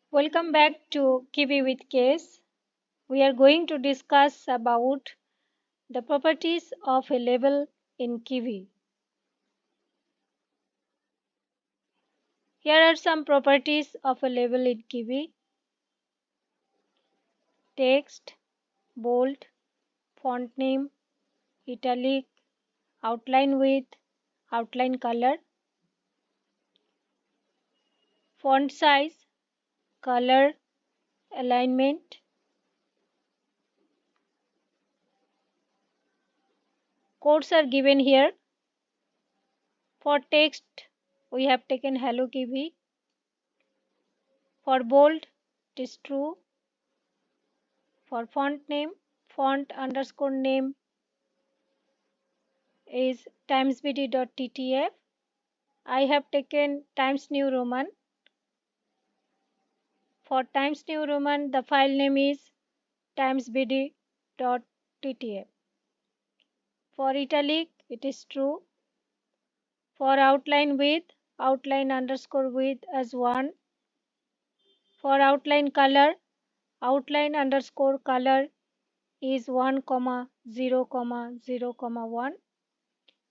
Welcome back to Kivy with Case. We are going to discuss about the properties of a label in Kivy. Here are some properties of a label in Kivy: text, bold, font name, italic, outline width, outline color, font size, color, alignment. Codes are given here. For text, we have taken Hello Kivy. For bold, it is true. For font name, font underscore name is timesbd.ttf. I have taken Times New Roman. For Times New Roman, the file name is timesbd.ttf. For italic, it is true. For outline width, outline underscore width as 1. For outline color, outline underscore color is 1, 0, 0, 1.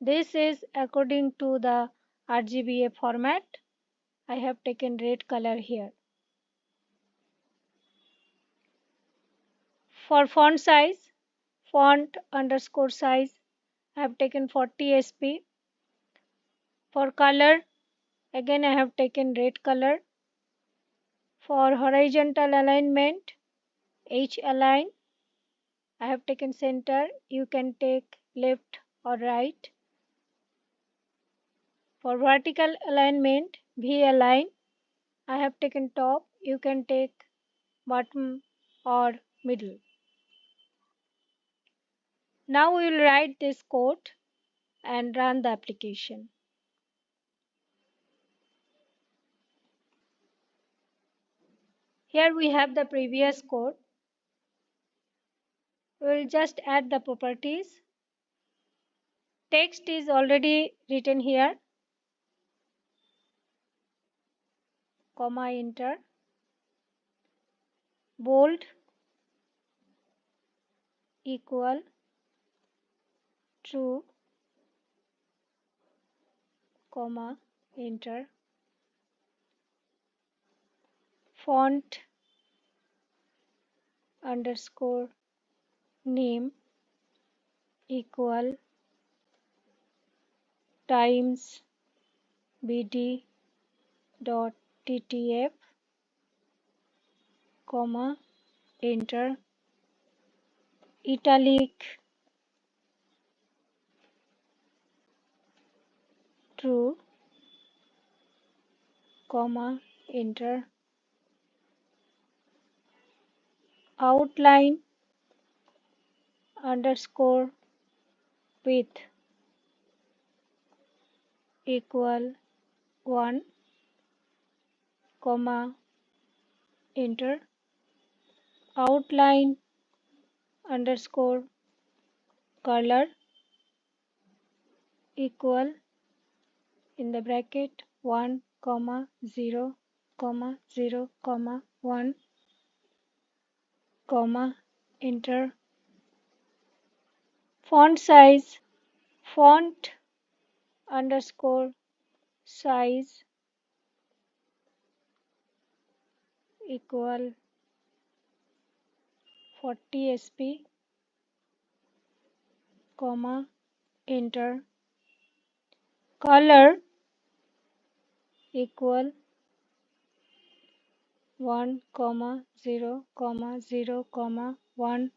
This is according to the RGBA format. I have taken red color here. For font size, font underscore size, I have taken 40 sp. For color, again I have taken red color. For horizontal alignment, H align, I have taken center. You can take left or right. For vertical alignment, V align, I have taken top. You can take bottom or middle. Now we will write this code and run the application. Here we have the previous code. We will just add the properties. Text is already written here, comma enter. Bold equal true, comma enter. Font underscore name equal times bd.ttf, comma enter. Italic true, comma enter. Outline underscore width equal 1, comma enter. Outline underscore color equal in the bracket 1, 0, 0, 1, comma enter. Font size, font underscore size equal 40 sp, comma enter. Color equal 1, 0, 0, 1,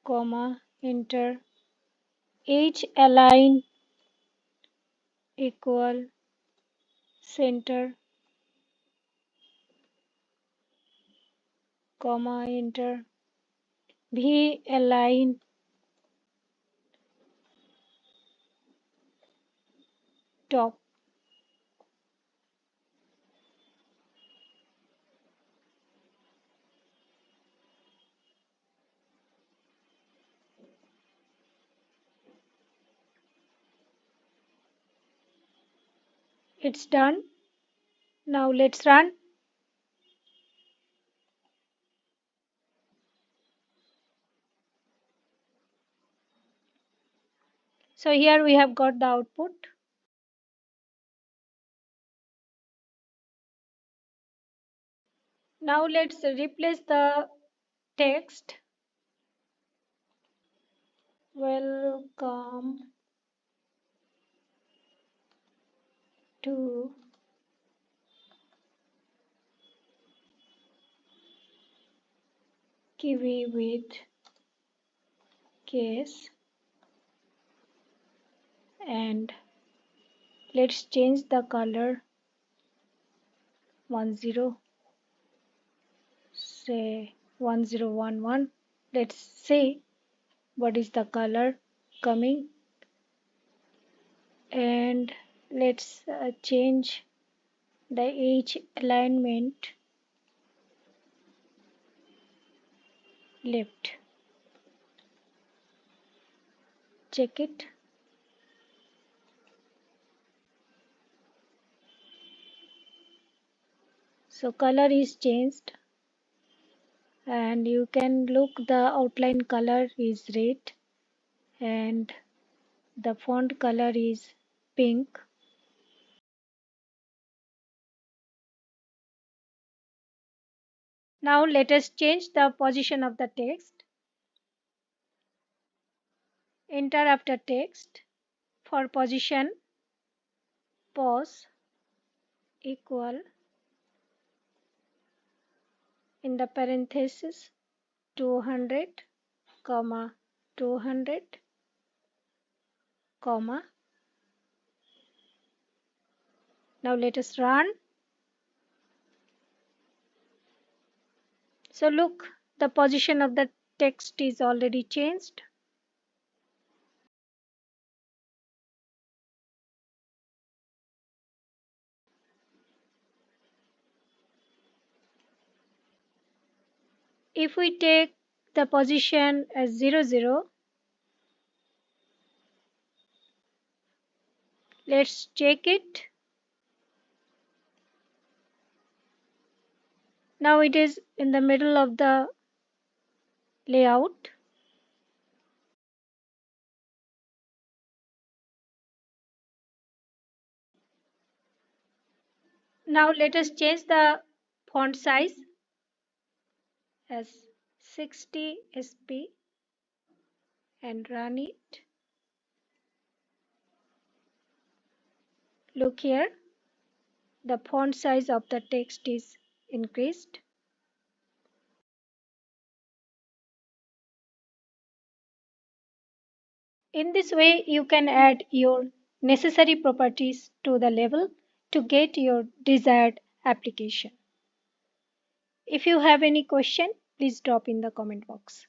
comma enter. H align equal center, comma enter. V align top. It's done. Now let's run. So here we have got the output. Now let's replace the text. Welcome to Kivy with case, and let's change the color 10, say 1011. Let's see what is the color coming, and let's change the edge alignment left. Check it. So color is changed, and you can look, the outline color is red and the font color is pink. Now let us change the position of the text. Enter after text. For position, pause equal in the parenthesis 200, comma 200, comma. Now let us run. So look, the position of the text is already changed. If we take the position as 00, let's check it. Now it is in the middle of the layout. Now let us change the font size as 60 sp and run it. Look here, the font size of the text is increased. In this way, you can add your necessary properties to the label to get your desired application. If you have any question, please drop in the comment box.